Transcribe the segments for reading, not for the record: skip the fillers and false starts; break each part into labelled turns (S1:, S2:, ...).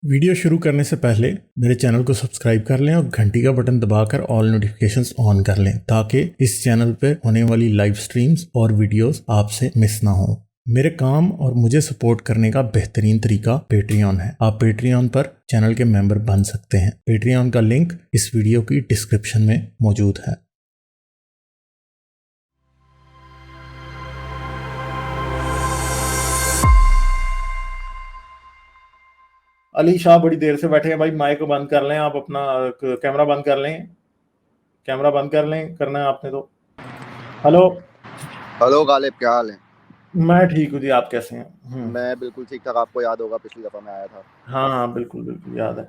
S1: Video शुरू करने से पहले मेरे चैनल को सब्सक्राइब कर लें और घंटी का बटन दबाकर ऑल नोटिफिकेशंस ऑन कर लें ताकि इस चैनल पर होने वाली लाइव स्ट्रीम्स और वीडियोस आपसे मिस ना हो। मेरे काम और मुझे सपोर्ट करने का बेहतरीन तरीका पेट्रियन है। आप पेट्रियन पर चैनल के मेंबर बन सकते हैं। पेट्रियन का लिंक इस वीडियो की डिस्क्रिप्शन में मौजूद है। अली शाह बड़ी देर से बैठे हैं भाई। माइक बंद कर लें, आप अपना कैमरा बंद कर लें, कैमरा बंद कर लें। करना है आपने तो।
S2: हेलो गालिब, क्या हाल है?
S1: मैं ठीक हूँ जी, आप कैसे हैं?
S2: मैं बिल्कुल ठीक ठाक। आपको याद होगा पिछली दफा मैं आया था।
S1: हाँ बिल्कुल बिल्कुल याद है।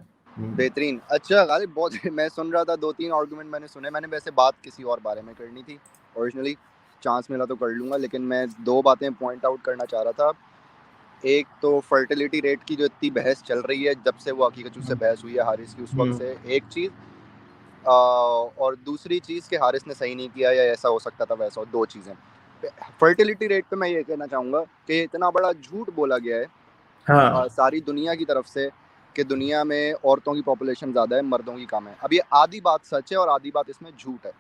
S2: बेहतरीन। अच्छा गालिब, बहुत मैं सुन रहा था, 2-3 आर्गुमेंट मैंने सुने। मैंने वैसे बात किसी और बारे में करनी थी ओरिजिनली, चांस मिला तो कर लूँगा, लेकिन मैं 2 बातें पॉइंट आउट करना चाह रहा था। एक तो फर्टिलिटी रेट की जो इतनी बहस चल रही है जब से वो हकीकत से बहस हुई है हारिस की, उस वक्त से एक चीज़, और दूसरी चीज़ कि हारिस ने सही नहीं किया या ऐसा हो सकता था वैसा। 2 चीज़ें। फर्टिलिटी रेट पे मैं ये कहना चाहूँगा कि इतना बड़ा झूठ बोला गया है
S1: हाँ
S2: सारी दुनिया की तरफ से कि दुनिया में औरतों की पॉपुलेशन ज़्यादा है, मर्दों की कम है। अब ये आधी बात सच है और आधी बात इसमें झूठ है।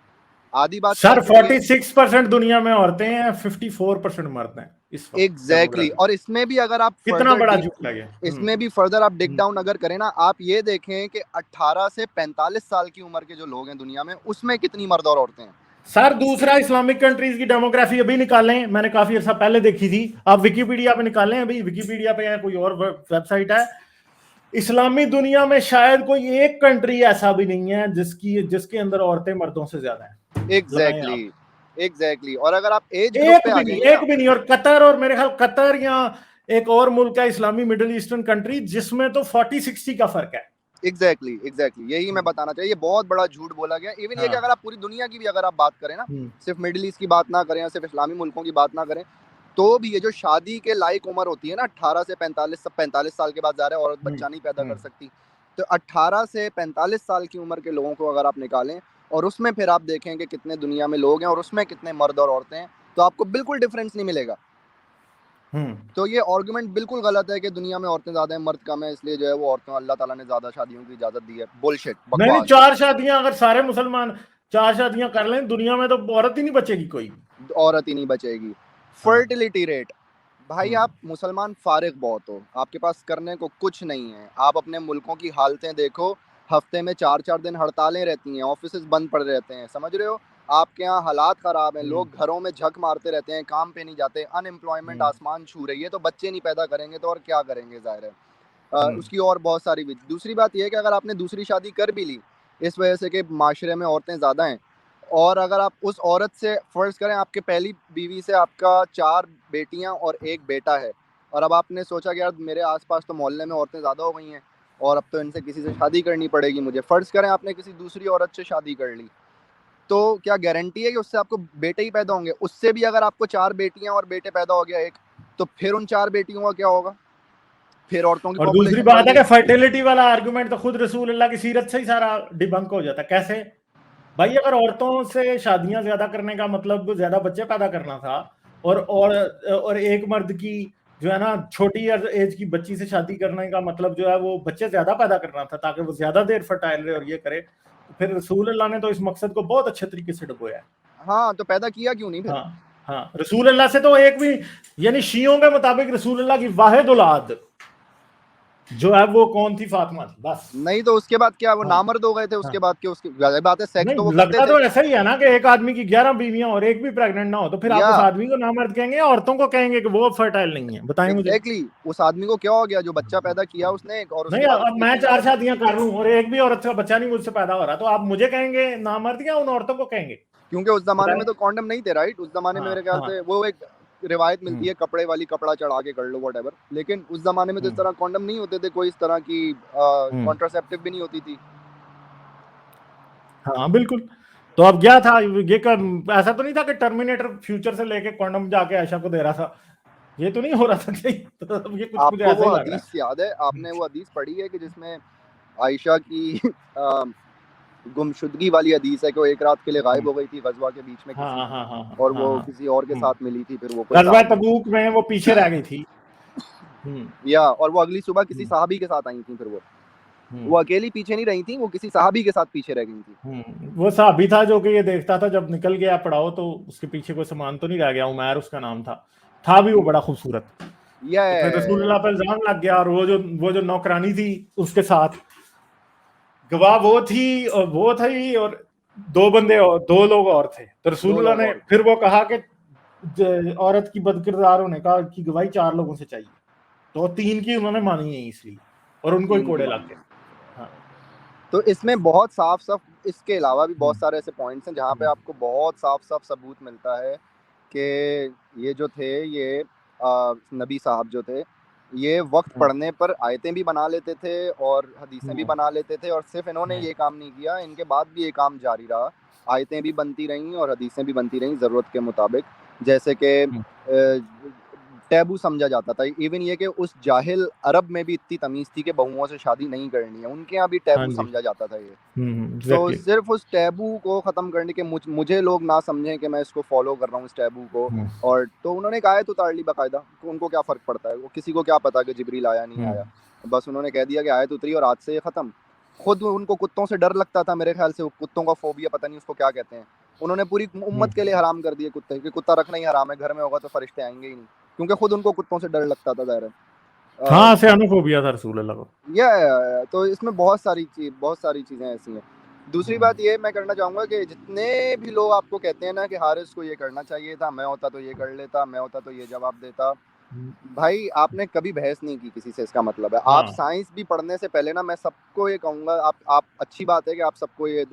S2: आधी बात
S1: सर,
S2: सच है
S1: 46% दुनिया में औरतें हैं, 54% मर्द हैं इस वक्त।
S2: एग्जैक्टली। और इसमें भी अगर आप
S1: कितना बड़ा
S2: फर्दर
S1: झूठ लगे।
S2: इसमें भी फर्दर आप डिग डाउन अगर करें ना, आप ये देखें कि 18 से 45 साल की उम्र के जो लोग हैं दुनिया में, उसमें कितनी मर्द और औरतें हैं।
S1: सर दूसरा, इस्लामिक कंट्रीज की डेमोग्राफी अभी निकालें, मैंने काफी अर्सा पहले देखी थी। आप विकिपीडिया पे निकालें, अभी विकिपीडिया पे या कोई और वेबसाइट है। इस्लामी दुनिया में शायद कोई एक कंट्री ऐसा भी नहीं है जिसके अंदर औरतें मर्दों से ज्यादा हैं।
S2: एग्जैक्टली। और अगर आप एज ग्रुप पे आ जाएंगे
S1: एक भी नहीं। और कतर, और मेरे ख्याल कतर या एक और मुल्क है इस्लामी मिडिल ईस्टर्न कंट्री, जिसमें तो 40-60 का फर्क है।
S2: एग्जैक्टली यही मैं बताना चाहिए। ये बहुत बड़ा झूठ बोला गया। इवन ये कि अगर आप पूरी दुनिया की भी अगर आप बात करें ना, सिर्फ मिडिल ईस्ट की बात ना करें या सिर्फ इस्लामी मुल्कों की बात ना करें, तो भी ये जो शादी के लायक उम्र होती है ना, 18 से 45 साल के बाद ज़्यादा औरत बच्चा नहीं पैदा कर सकती। तो 18 से 45 साल की उम्र के लोगों को अगर आप निकालें और उसमें फिर आप देखें कि कितने दुनिया में लोग हैं और उसमें कितने मर्द और औरतें हैं, तो आपको बिल्कुल डिफरेंस नहीं मिलेगा। तो ये आर्गुमेंट बिल्कुल गलत है कि दुनिया में औरतें ज्यादा हैं मर्द कम है, इसलिए जो है वो औरतों अल्लाह ताला ने ज्यादा शादियों की इजाजत दी है। बुलशिट,
S1: नहीं,
S2: बकवास।
S1: 4 शादियां अगर सारे मुसलमान 4 शादियां कर लें दुनिया में, तो औरत ही नहीं बचेगी कोई।
S2: औरत ही नहीं बचेगी। फर्टिलिटी रेट, भाई आप मुसलमान फारिग बहुत हो, आपके पास करने को कुछ नहीं है। आप अपने मुल्कों की हालतें देखो, हफ्ते में 4-4 दिन हड़तालें रहती हैं, ऑफिस बंद पड़े रहते हैं, समझ रहे हो? आपके यहाँ हालात ख़राब हैं, लोग घरों में झक मारते रहते हैं, काम पे नहीं जाते, अनएम्प्लॉयमेंट आसमान छू रही है। तो बच्चे नहीं पैदा करेंगे तो और क्या करेंगे, ज़ाहिर है। उसकी और बहुत सारी दूसरी बात यह है कि अगर आपने दूसरी शादी कर भी ली इस वजह से कि माशरे में औरतें ज़्यादा हैं, और अगर आप उस औरत से फ़र्ज़ करें आपके पहली बीवी से आपका 4 बेटियां और 1 बेटा है, और अब आपने सोचा कि यार मेरे आसपास तो मोहल्ले में औरतें ज़्यादा हो गई हैं और अब तो इनसे किसी से शादी करनी पड़ेगी मुझे। फ़र्ज़ करें आपने किसी दूसरी औरत से शादी कर ली, तो क्या गारंटी है कि उससे आपको बेटे ही पैदा होंगे? उससे भी अगर आपको 4 बेटियां और बेटे पैदा हो गया एक, तो फिर उन 4 बेटियों का क्या होगा? फिर औरतों की
S1: और दूसरी
S2: पॉपुलेशन बढ़
S1: बात है
S2: गई।
S1: कि फर्टिलिटी वाला आर्गुमेंट तो खुद रसूल अल्लाह की सीरत से ही सारा डिबंक हो जाता है। कैसे भाई? अगर औरतों से शादियां ज्यादा करने का मतलब ज्यादा बच्चे पैदा करना था, और एक मर्द की जो है ना छोटी एज की बच्ची से शादी करने का मतलब जो है वो बच्चे ज्यादा पैदा करना था ताकि वो ज्यादा देर फर्टाइल रहे और ये करे, तो फिर रसूल अल्लाह ने तो इस मकसद को बहुत अच्छे तरीके से डुबोया है।
S2: हाँ, तो पैदा किया क्यों नहीं फिर?
S1: हाँ हाँ, रसूल अल्लाह से तो एक भी, यानी शियों के मुताबिक रसूल अल्लाह की वाहिद औलाद जो है वो कौन थी? फातिमा थी बस।
S2: नहीं तो उसके बाद क्या वो
S1: हाँ
S2: नामर्द हो गए थे? उसके बाद के उसकी बात है, सेक्स तो वो
S1: नहीं,
S2: करते
S1: लगता
S2: थे
S1: तो ऐसा ही है ना कि एक आदमी की 11 बीवियां और एक भी प्रेग्नेंट ना हो, तो फिर आप
S2: या
S1: उस आदमी को नामर्द कहेंगे या औरतों को कहेंगे कि वो फर्टाइल नहीं है? बताएं मुझे।
S2: एग्जैक्टली। उस आदमी को क्या हो गया जो बच्चा पैदा किया उसने एक, और
S1: नहीं,
S2: उसके बाद
S1: अब
S2: उसकी
S1: मैं
S2: इतनी
S1: 4
S2: मोहब्बत।
S1: शादियां कर लूं और एक भी औरत का बच्चा नहीं मुझसे पैदा हो रहा, तो आप मुझे कहेंगे नामर्द या उन औरतों को कहेंगे?
S2: क्योंकि उस जमाने
S1: बताएं।
S2: में तो कॉन्डम नहीं थे, राइट? उस जमाने में
S1: हाँ
S2: मेरे ख्याल
S1: हाँ।
S2: से वो एक रिवायत मिलती है, कपड़े वाली, कपड़ा चढ़ा के कर लो व्हाटएवर। लेकिन उस जमाने में तो इस तरह कॉन्डम नहीं होते थे, कोई इस तरह की कॉन्ट्रासेप्टिव भी नहीं होती थी।
S1: हाँ बिल्कुल। तो अब क्या था ये ऐसा तो नहीं था कि टर्मिनेटर फ्यूचर से लेके कॉन्डम जाके आयशा को दे रहा था, ये तो नहीं हो रहा था कि तो अब ये कुछ
S2: आपको
S1: ऐसा
S2: वो
S1: ही लग रहा
S2: हदीस याद है? आपने वो हदीस पढ़ी है कि जिसमें आयशा की गुमशुदगी वाली हदीस है कि वो एक रात के लिए
S1: है।
S2: गायब हो गई थी गजवा के बीच में
S1: हाँ
S2: किसी,
S1: हाँ हाँ हाँ
S2: और
S1: हाँ
S2: वो
S1: हाँ।
S2: किसी और के साथ मिली थी, फिर वो कोई
S1: गजवा
S2: काम नहीं।
S1: तबूक में वो पीछे रह गई थी।
S2: या और वो अगली सुबह किसी साहबी के साथ आई थी, फिर वो अकेली पीछे नहीं रही थी, वो किसी साहबी के साथ पीछे रह गई थी।
S1: वो साहबी था जो कि ये देखता था जब निकल गया पड़ाओ तो उसके पीछे कोई सामान तो नहीं रह गया, उमैर उसका नाम था भी वो बड़ा खूबसूरत।
S2: या
S1: तो फिर रसूलुल्लाह पे इल्जाम लग गया, और वो जो नौकरानी थी उसके साथ गवाह वो थी और दो लोग और थे। तो रसूलुल्लाह ने फिर वो कहा कि औरत की बदकिरदार होने का की गवाही 4 लोगों से चाहिए, तो 3 की उन्होंने मानी है इसलिए, और उनको ही कोड़े लग गए। हाँ।
S2: तो इसमें बहुत साफ इसके अलावा भी बहुत सारे ऐसे पॉइंट्स हैं जहाँ पे आपको बहुत साफ सबूत मिलता है कि ये जो थे ये नबी साहब जो थे ये वक्त पढ़ने पर आयतें भी बना लेते थे और हदीसें भी बना लेते थे, और सिर्फ इन्होंने ये काम नहीं किया, इनके बाद भी ये काम जारी रहा। आयतें भी बनती रहीं और हदीसें भी बनती रहीं ज़रूरत के मुताबिक, जैसे कि टैबू समझा जाता था। इवन ये कि उस जाहिल अरब में भी इतनी तमीज़ थी कि बहुओं से शादी नहीं करनी है, उनके यहाँ भी टैबू समझा जाता था ये। तो सिर्फ उस टैबू को ख़त्म करने के मुझे लोग ना समझें कि मैं इसको फॉलो कर रहा हूँ इस टैबू को, और तो उन्होंने कहा है तो उतार ली बाकायदा, तो उनको क्या फ़र्क पड़ता है, वो किसी को क्या पता कि जिब्रील आया नहीं आया, बस उन्होंने कह दिया कि आयत उतरी और आज से ये ख़त्म। खुद उनको कुत्तों से डर लगता था, मेरे ख्याल से कुत्तों का फोबिया, पता नहीं उसको क्या कहते हैं, उन्होंने पूरी उम्मत के लिए हराम कर दिए कुत्ते, कि कुत्ता रखना ही हराम है, घर में होगा तो फरिश्ते आएंगे ही नहीं, क्योंकि खुद उनको कुत्तों से डर लगता था ज़ाहिर है।
S1: हाँ, सियानोफोबिया था रसूलुल्लाह को।
S2: तो इसमें बहुत सारी चीज़ें ऐसी हैं। दूसरी बात ये मैं करना चाहूँगा कि जितने भी लोग आपको कहते हैं ना कि हारिस को ये करना चाहिए था, मैं होता तो ये कर लेता, मैं होता तो ये जवाब देता, भाई आपने कभी बहस नहीं की किसी से, इसका मतलब है आप साइंस भी पढ़ने से पहले ना, मैं सबको ये कहूँगा, आप अच्छी बात है कि आप सबको ये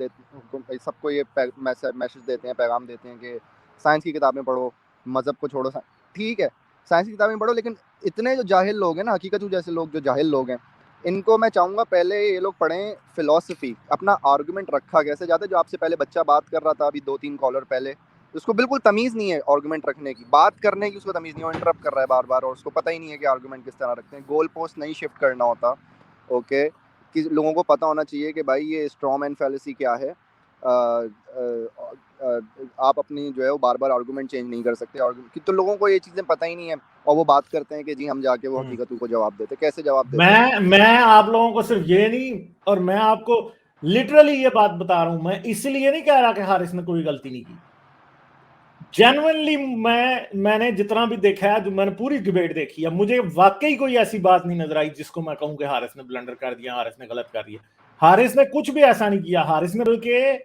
S2: मैसेज देते हैं, पैगाम देते हैं कि साइंस की किताबें पढ़ो, मज़हब को छोड़ो, ठीक है साइंस की किताबें पढ़ो, लेकिन इतने जो जाहिल लोग हैं ना, हकीकत जैसे लोग जो जाहिल लोग हैं, इनको मैं चाहूँगा पहले ये लोग पढ़ें फ़िलॉसफी, अपना आर्गूमेंट रखा कैसे जाता है। जो आपसे पहले बच्चा बात कर रहा था अभी 2-3 कॉलर पहले, उसको बिल्कुल तमीज़ नहीं है आर्गूमेंट रखने की, बात करने की उसको तमीज़ नहीं है, वो इंटरप्ट कर रहा है बार बार, और उसको पता ही नहीं है कि आर्गूमेंट किस तरह रखते हैं, गोल पोस्ट नहीं शिफ्ट करना होता। ओके, कि लोगों को पता होना चाहिए कि भाई ये स्ट्रॉ मैन फैलेसी क्या है, आप अपनी जो है वो बार बार आर्गूमेंट चेंज नहीं कर सकते, तो लोगों को ये चीज़ें पता ही नहीं है, और वो बात करते हैं कि जी हम जाके वो हकीकत को जवाब देते, कैसे जवाब देते?
S1: मैं आप लोगों को सिर्फ ये नहीं, और मैं आपको लिटरली ये बात बता रहा हूं, मैं इसलिए नहीं कह रहा कि हारिस ने कोई गलती नहीं की, जेन्युइनली मैंने जितना भी देखा है, जो मैंने पूरी डिबेट देखी है, मुझे वाकई कोई ऐसी बात नहीं नजर आई जिसको मैं कहूं कि हारिस ने ब्लंडर कर दिया, हारिस ने गलत कर दिया। हारिस ने कुछ भी ऐसा नहीं किया, हारिस ने बल्कि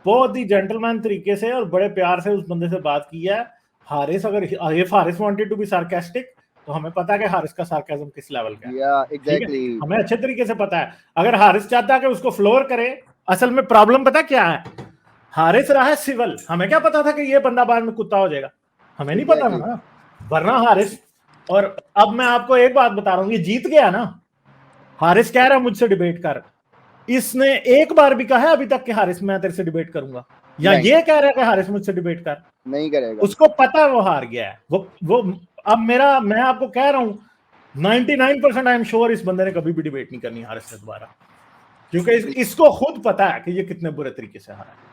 S1: बहुत ही जेंटलमैन तरीके से और बड़े प्यार से उस बंदे से बात की है। Haris Haris wanted to be sarcastic, तो हमें पता है कि हारिस का सार्काज्म किस लेवल का है।
S2: एग्जैक्टली,
S1: हमें अच्छे तरीके से पता है। अगर हारिस चाहता है कि उसको फ्लोर करे, असल में प्रॉब्लम पता क्या है, हारिस रहा है सिविल, हमें क्या पता था कि ये बंदा बाद में कुत्ता हो जाएगा, हमें नहीं पता था ना, वरना हारिस। और अब मैं आपको एक बात बता रहा हूं, ये जीत गया ना, हारिस कह रहा मुझसे डिबेट कर, इसने एक बार भी कहा है अभी तक कि हारिस मैं तेरे से डिबेट करूंगा, या ये कह रहा है कि हारिस मुझसे डिबेट कर,
S2: नहीं करेगा,
S1: उसको पता है वो हार गया है। वो अब मैं आपको कह रहा हूं 99% आई एम श्योर इस बंदे ने कभी भी डिबेट नहीं करनी हारिस से दोबारा, क्योंकि इसको खुद पता है कि ये कितने बुरे तरीके से हारा है।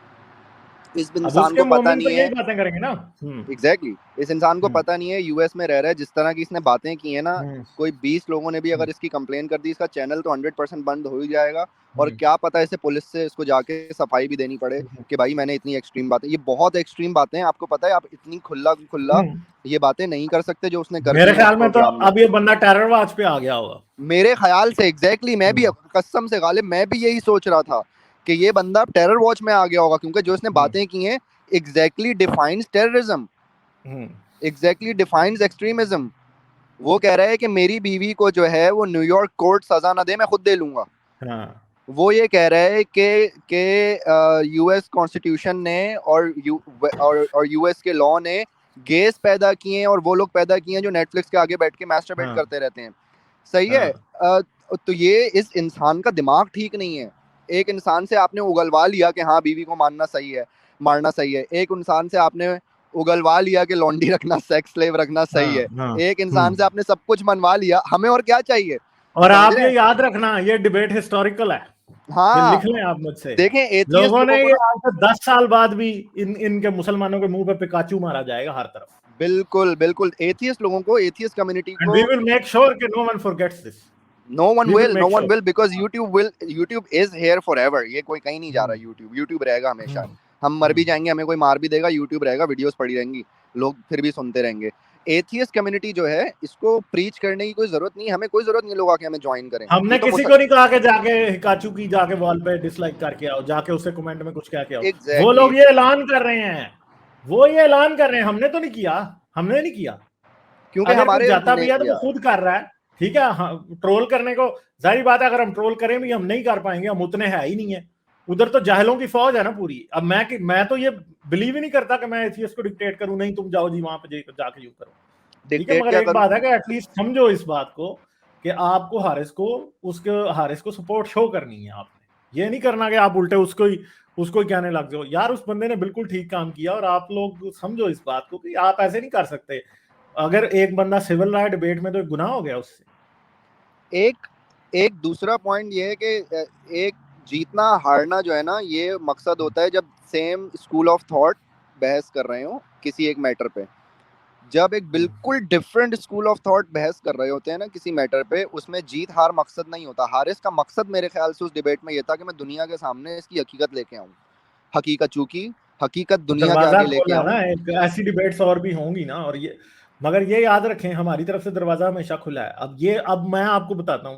S2: इस इंसान को पता नहीं है,
S1: बातें करेंगे ना।
S2: एग्जैक्टली, इस इंसान को पता नहीं है, यूएस में रह रहा है, जिस तरह की इसने बातें की है ना, कोई 20 लोगों ने भी अगर इसकी कंप्लेन कर दी, इसका चैनल तो 100% बंद हो ही जाएगा, और क्या पता इसे पुलिस से इसको जाके सफाई भी देनी पड़े कि भाई मैंने इतनी एक्सट्रीम बातें, ये बहुत एक्सट्रीम बातें हैं, आपको पता है आप इतनी खुला ये बातें नहीं कर सकते जो उसने कर दी।
S1: मेरे ख्याल में तो अब ये बंदा टेरर वॉच पे आ गया होगा,
S2: मेरे ख्याल से। एग्जैक्टली, मैं भी कसम से गालिब, मैं भी यही सोच रहा था कि ये बंदा टेरर वॉच में आ गया होगा, क्योंकि जो इसने बातें की हैं exactly defines terrorism, exactly defines extremism. वो कह रहा है कि मेरी बीवी को जो है वो न्यूयॉर्क कोर्ट सजा ना दे, मैं खुद दे लूंगा। वो ये कह रहा है कि यूएस कॉन्स्टिट्यूशन ने और यूएस के लॉ ने गेस पैदा किए हैं, और वो लोग पैदा किए हैं जो नेटफ्लिक्स के आगे बैठ के मैस्टरबेट करते रहते हैं। सही है। तो ये इस इंसान का दिमाग ठीक नहीं है। एक इंसान से आपने उगलवा लिया कि हाँ बीवी को मारना सही है, एक इंसान से आपने उगलवा लिया कि लॉन्डी रखना, सेक्स स्लेव रखना सही है, एक इंसान से आपने सब कुछ मनवा लिया, हमें और क्या चाहिए।
S1: और आप ये याद रखना, ये डिबेट हिस्टोरिकल है। हाँ, लिख लें आप मुझसे।
S2: देखें,
S1: लोगों ने ये 10 साल बाद भी इनके मुसलमानों के मुंह पे पिकाचू मारा जाएगा हर तरफ।
S2: बिल्कुल बिल्कुल एथियस्ट लोगों को, एथियस्ट कम्युनिटी
S1: And
S2: को,
S1: we will make sure that no one forgets this.
S2: no one
S1: We will
S2: will, no
S1: make
S2: one
S1: sure.
S2: will, because YouTube is here forever. ये कोई कहीं नहीं जा रहा, YouTube रहेगा हमेशा। हम मर भी जाएंगे, हमें कोई मार भी देगा, YouTube रहेगा, वीडियोस पड़ी रहेंगी, लोग फिर भी सुनते रहेंगे। एथियस्ट कम्युनिटी जो है, इसको प्रीच करने की कोई जरूरत नहीं, हमें कोई जरूरत नहीं लोग आके हमें ज्वाइन करें।
S1: हमने
S2: ये तो
S1: किसी को नहीं कहा कि जाके हिकाचू की जाके वॉल पे डिसलाइक करके आओ, जाके उससे कमेंट में कुछ कह के आओ।
S2: Exactly.
S1: वो लोग ये ऐलान कर रहे हैं, वो ये ऐलान कर रहे हैं, हमने तो नहीं किया, हमने नहीं किया।
S2: क्योंकि
S1: अगर
S2: हमारे
S1: कुछ जाता भी है तो
S2: किया।
S1: वो खुद कर रहा है, ठीक है। हाँ, ट्रोल करने को जाहिर बात है, अगर हम ट्रोल करें भी हम नहीं कर पाएंगे, हम उतने है ही नहीं है। उधर तो जाहिलों की फौज है ना पूरी। अब मैं तो ये बिलीव ही नहीं करता कि मैं एथियस्ट को डिक्टेट करूं, नहीं तुम जाओ जी वहां पे जाके यूं करो, ठीक है। मगर एक बात है कि एटलीस्ट समझो इस बात को कि आपको हारिस को सपोर्ट शो करनी है। आपने ये नहीं करना कि आप उल्टे उसको ही कहने लग जाओ। यार उस बंदे ने बिल्कुल ठीक काम किया, और आप लोग समझो इस बात को कि आप ऐसे नहीं कर सकते। अगर एक बंदा सिविल राइट डिबेट में, तो गुनाह हो गया उससे।
S2: एक दूसरा पॉइंट ये है कि एक जीतना हारना जो है ना, ये मकसद होता है जब सेम स्कूल ऑफ थॉट बहस कर रहे हो किसी एक मैटर पे। जब एक बिल्कुल डिफरेंट स्कूल ऑफ थॉट बहस कर रहे होते हैं ना किसी मैटर पे, उसमें जीत हार मकसद नहीं होता। हारिस का मकसद मेरे ख्याल से उस डिबेट में ये था कि मैं दुनिया के सामने इसकी हकीकत लेके आऊं, हकीकत दुनिया के आगे लेके आऊं
S1: ना। एक ऐसी डिबेट्स और भी होंगी ना, और ये, मगर ये याद रखें, हमारी तरफ से दरवाजा हमेशा खुला है। अब मैं आपको बताता हूं,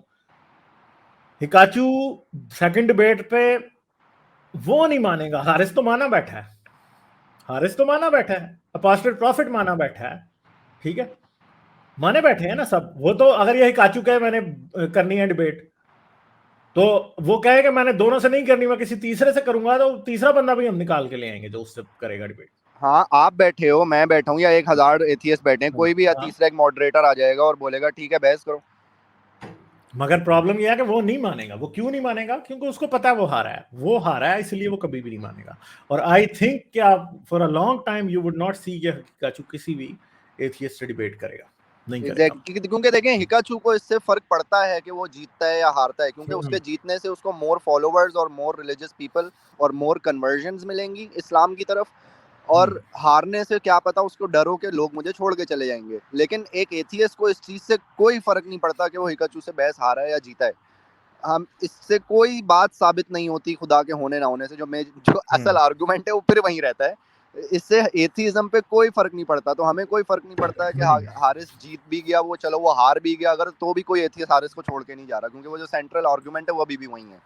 S1: हिकाचू सेकंड डिबेट पे वो नहीं मानेगा। हारिस तो माना बैठा है, अपोस्टेट प्रॉफिट माना बैठा है, ठीक है, माने बैठे हैं ना सब। वो तो अगर ये हिकाचू कहे मैंने करनी है डिबेट, तो वो कहे कि मैंने दोनों से नहीं करनी, मैं किसी तीसरे से करूंगा, तो तीसरा बंदा भी हम निकाल के ले आएंगे जो उससे करेगा डिबेट।
S2: हाँ, आप बैठे हो, मैं बैठा हूँ, या 1000 एथियस्ट बैठे हैं, कोई भी तीसरा एक मॉडरेटर आ जाएगा और बोलेगा ठीक है बहस करो।
S1: मगर प्रॉब्लम यह है कि वो नहीं मानेगा। वो क्यों नहीं मानेगा? क्योंकि उसको पता है वो हारा है, इसलिए वो कभी भी नहीं मानेगा। और आई थिंक कि आप for a long time you would not see हिकाचू किसी भी एथियस्ट से डिबेट करेगा, नहीं करेगा।
S2: क्योंकि देखें, हिकाचू को इससे फर्क पड़ता है कि वो जीतता है या हारता है, क्योंकि उसके जीतने से उसको मोर फॉलोवर्स और मोर रिलीजियस पीपल और मोर कन्वर्जन्स मिलेंगी इस्लाम की तरफ, और हारने से क्या पता उसको डर हो के लोग मुझे छोड़ के चले जाएंगे। लेकिन एक एथियस्ट को इस चीज से कोई फर्क नहीं पड़ता कि वो हिकाचू से बहस हारा है या जीता है। हम इससे कोई बात साबित नहीं होती खुदा के होने ना होने से। जो असल आर्गुमेंट है वो फिर वहीं रहता है। इससे एथिज्म पे कोई फर्क नहीं पड़ता। तो हमें कोई फर्क नहीं पड़ता है कि हारिस जीत भी गया, वो चलो वो हार भी गया, अगर तो भी कोई एथियस्ट हारिस को छोड़ के नहीं जा रहा, क्योंकि वो जो सेंट्रल आर्गुमेंट है वो अभी भी वही है।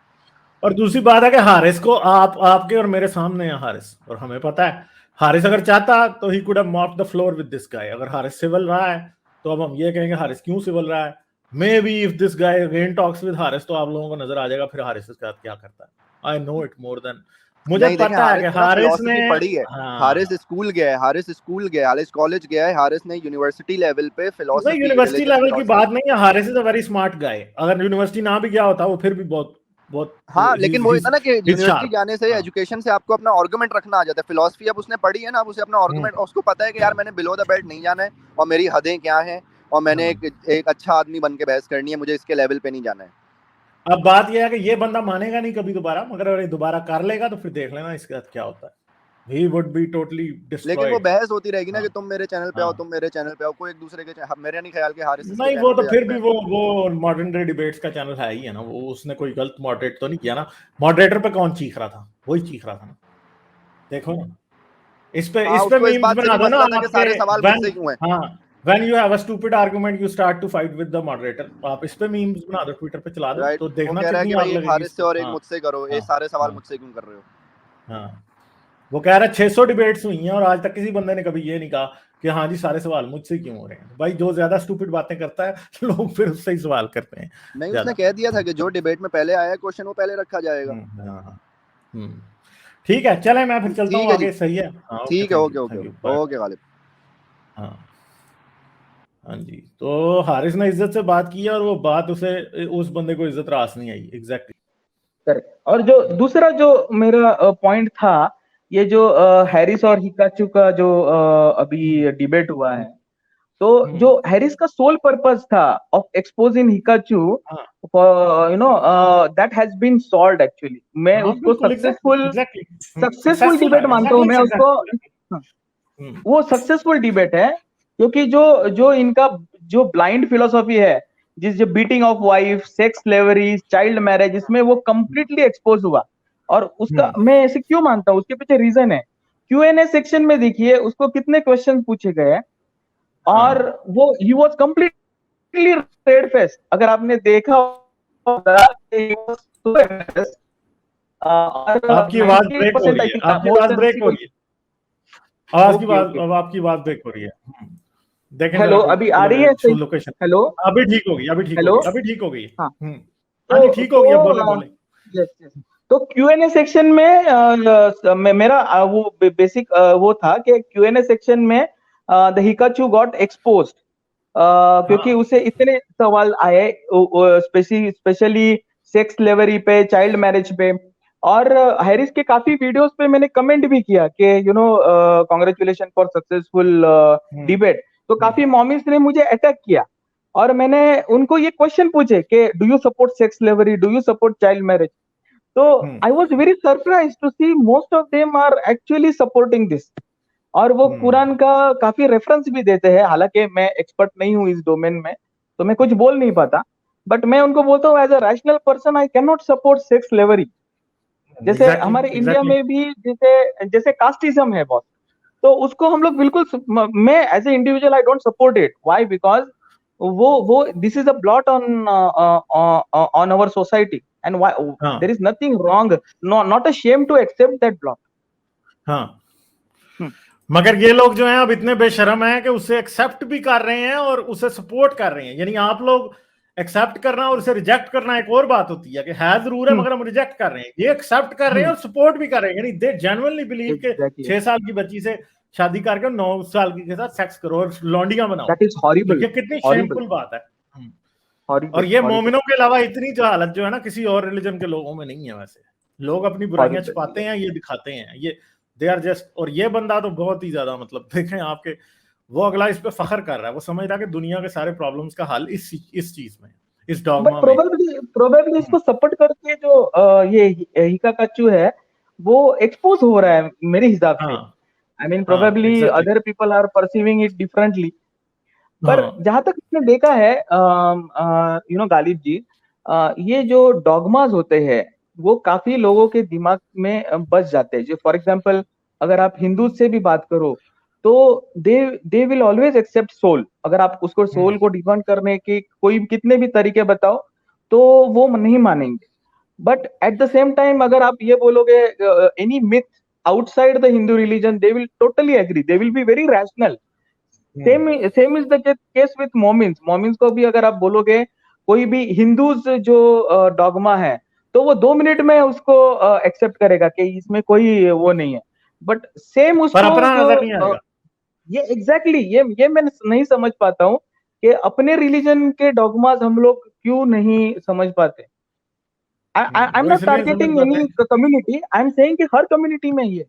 S1: और दूसरी बात है कि हारिस को आपके और मेरे सामने है हारिस, और हमें पता है हारिस अगर चाहता तो he could have mopped the floor with this guy. अगर हारिस सिविल रहा है तो अब हम ये कहेंगे हारिस क्यों सिविल रहा है। May be if this guy again talks with Haris, तो आप लोगों को नजर आ जाएगा फिर हारिस इसके साथ क्या करता है। I know it more than, मुझे पता है कि हारिस ने
S2: पढ़ी है। हारिस स्कूल गया है, हारिस कॉलेज गया है, हारिस ने यूनिवर्सिटी लेवल पे फिलॉसफी,
S1: यूनिवर्सिटी लेवल की बात नहीं है। Haris is a very smart guy. अगर यूनिवर्सिटी ना भी गया होता वो फिर भी बहुत
S2: हाँ, लेकिन वो इतना ना कि यूनिवर्सिटी जाने से, एजुकेशन से आपको अपना आर्गुमेंट रखना आ जाता है। फिलॉसफी अब उसने पढ़ी है ना, अब उसे अपना आर्गुमेंट, उसको पता है कि यार मैंने बिलो द बेल्ट नहीं जाना है, और मेरी हदें क्या हैं, और मैंने एक अच्छा आदमी बन के बहस करनी है, मुझे इसके लेवल पे नहीं जाना है।
S1: अब बात यह है कि ये बंदा मानेगा नहीं कभी दोबारा, मगर अगर दोबारा कर लेगा तो फिर देख लेना इसके साथ क्या होता है। He would be totally destroyed.
S2: लेकिन वो बहस होती रहेगी ना कि तुम मेरे चैनल पे आओ, तुम मेरे चैनल पे आओ, कोई एक दूसरे के मेरा नहीं ख्याल कि हारिस
S1: नहीं, वो तो फिर भी वो मॉडर्न डे डिबेट्स का चैनल है ही है ना, वो उसने कोई गलत मॉडरेट तो नहीं किया ना। मॉडरेटर पे कौन चीख रहा था? वही चीख रहा था ना। देखो ना, इस पे मीम्स बना दो ना आपके,
S2: सारे सवाल मुझसे क्यों हैं।
S1: हाँ, when you have a stupid argument you start to fight with the moderator। आप इस पे मीम्स बना दो, ट्विटर पे चला दो, तो देखना कितनी आग लगेगी।
S2: हारिस से और एक मुझसे करो, ये सारे सवाल मुझसे क्यों कर रहे हो।
S1: हाँ, वो कह रहा है 600 डिबेट्स हुई हैं और आज तक किसी बंदे ने कभी ये नहीं कहा कि हाँ जी सारे सवाल मुझसे क्यों हो रहे हैं। भाई जो ज्यादा स्टूपिड बातें करता है लोग फिर उससे ही सवाल करते हैं।
S2: नहीं, उसने कह दिया था कि जो डिबेट में पहले आया क्वेश्चन वो पहले रखा जाएगा।
S1: ठीक है, चले मैं फिर चलता हूँ आगे। सही है,
S2: ठीक है, ओके गालिब।
S1: हाँ जी, तो हारिस ने इज्जत से बात की और वो बात उस बंदे को इज्जत रास नहीं आई। Exactly
S3: correct. और जो दूसरा जो मेरा पॉइंट था, ये जो हैरिस और हिकाचू का जो अभी डिबेट हुआ है, तो जो हैरिस का सोल पर्पस था ऑफ एक्सपोजिंग हिकाचू, you know, that has been solved actually. मैं उसको सक्सेसफुल डिबेट मानता हूँ। मैं उसको वो सक्सेसफुल डिबेट है। क्योंकि जो जो इनका जो ब्लाइंड फिलोसॉफी है, जिस जो beating of wife, sex slavery, child marriage, इसमें वो कंप्लीटली एक्सपोज हुआ। और उसका मैं ऐसे क्यों मानता हूँ, उसके पीछे रीजन है। Q&A सेक्शन में देखिए उसको कितने क्वेश्चन पूछे गए और वो he was completely red face. अगर आपने देखा होगा
S1: आपकी आवाज ब्रेक हो रही है, आपकी आवाज ब्रेक हो रही है, आपकी आवाज ब्रेक हो रही है। देखें
S3: हेलो, अभी आ रही है सही?
S1: लोकेशन
S3: हेलो,
S1: अभी ठीक होगी, अभी ठीक होगी, अभी ठीक होगी।
S3: हाँ
S1: जी ठीक हो गया, बोले बोले।
S3: Yes yes. तो Q&A सेक्शन में मेरा वो बेसिक वो था कि Q&A सेक्शन में द हिकाचू गॉट एक्सपोज्ड, क्योंकि उसे इतने सवाल आए स्पेशली सेक्स स्लेवरी पे, चाइल्ड मैरिज पे। और हैरिस के काफी वीडियोस पे मैंने कमेंट भी किया कि कांग्रेचुलेशन फॉर सक्सेसफुल डिबेट। तो काफी मॉमिस ने मुझे अटैक किया और मैंने उनको ये क्वेश्चन पूछे कि do you support sex slavery, do you support child marriage. तो I was very surprised to see most of them are actually supporting this. और वो कुरान का काफी रेफरेंस भी देते हैं, हालांकि मैं एक्सपर्ट नहीं हूँ इस डोमेन में तो मैं कुछ बोल नहीं पाता, बट मैं उनको बोलता हूँ as a rational person I can not support sex slavery. जैसे हमारे इंडिया में भी जैसे कास्टिज्म है बहुत, तो उसको हम लोग बिल्कुल, मैं as a individual I don't support it. Why? Because वो this is a blot on our society and there is nothing wrong, not a shame to accept that blot.
S1: हाँ, मगर ये लोग जो हैं अब इतने बेशर्म हैं कि उसे एक्सेप्ट भी कर रहे हैं और उसे सपोर्ट कर रहे हैं। यानी आप लोग एक्सेप्ट करना और उसे रिजेक्ट करना एक और बात होती है कि है जरूर है मगर हम रिजेक्ट कर रहे हैं। ये एक्सेप्ट कर रहे हैं और सपोर्ट भी कर रहे हैं। यानी दे जेन्युइनली बिलीव के 6 साल की बच्ची से शादी करके 9 साल की के साथ सेक्स करो और लौंडियां बनाओ।
S3: That is horrible.
S1: ये कितनी शेमफुल बात है। और ये मोमिनों के अलावा इतनी जो हालत जो है ना किसी और रिलीजन के लोगों में नहीं है। वैसे लोग अपनी बुराइयां छुपाते हैं, ये दिखाते हैं, ये दे आर जस्ट। और ये बंदा तो बहुत ही ज्यादा मतलब देखें आपके, वो अगला इस पे फखर कर रहा है, वो समझ रहा है कि दुनिया के सारे प्रॉब्लम्स का हल इस चीज में, इस डॉगमा में।
S3: प्रोबेबली इसको सपोर्ट करके जो ये हिकाकाचू है वो एक्सपोज हो रहा है मेरे हिसाब से। I mean probably other people are perceiving it differently, पर जहां तक इसने देखा है गालिब जी, ये जो डॉगमास होते हैं वो काफी लोगों के दिमाग में बस जाते हैं। जो फॉर एग्जांपल अगर आप हिंदू से भी बात करो तो they will always accept soul. अगर आप उसको सोल को डिफाइन करने के कोई कितने भी तरीके बताओ तो वो नहीं मानेंगे। But at the same time अगर आप ये बोलोगे any myth outside the Hindu religion, they will totally agree, they will be very rational. Same is the case with मोमिन्स। मोमिन्स को भी अगर आप बोलोगे कोई भी हिंदूज जो डॉगमा है तो वो 2 मिनट में उसको एक्सेप्ट करेगा कि इसमें कोई वो नहीं है। बट सेम उसको
S1: नजर नहीं आएगा।
S3: ये एग्जैक्टली ये मैं नहीं समझ पाता हूँ कि अपने रिलीजन के डॉगमास हम लोग क्यों नहीं समझ पाते। I am not targeting any community, I am saying कि हर कम्युनिटी में ये।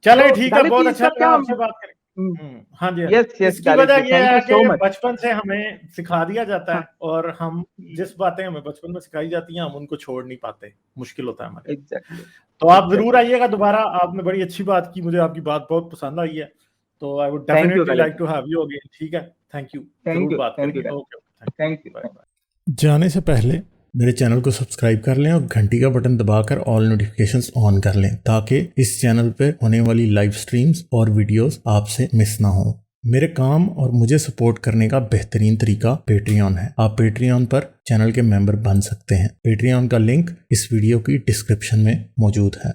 S1: चले ठीक है, बहुत अच्छा लगा आपसे बात करें। हाँ जी, इसकी वजह यह है कि बचपन से हमें सिखा दिया जाता है और हम जिस बातें हमें बचपन में सिखाई जाती हैं हम उनको छोड़ नहीं पाते, मुश्किल होता है हमारे। तो आप जरूर आइएगा दोबारा, आपने बड़ी अच्छी बात की, मुझे आपकी बात बहुत पसंद आई है, तो I would definitely like to have you again. ठीक है, थैंक यू, जरूर बात करेंगे। Okay,
S3: thank you.
S4: जाने से पहले मेरे चैनल को सब्सक्राइब कर लें और घंटी का बटन दबाकर ऑल नोटिफिकेशंस ऑन कर लें ताकि इस चैनल पर होने वाली लाइव स्ट्रीम्स और वीडियोस आपसे मिस ना हो। मेरे काम और मुझे सपोर्ट करने का बेहतरीन तरीका पेट्रियन है। आप पेट्रियन पर चैनल के मेंबर बन सकते हैं। पेट्रियन का लिंक इस वीडियो की डिस्क्रिप्शन में मौजूद है।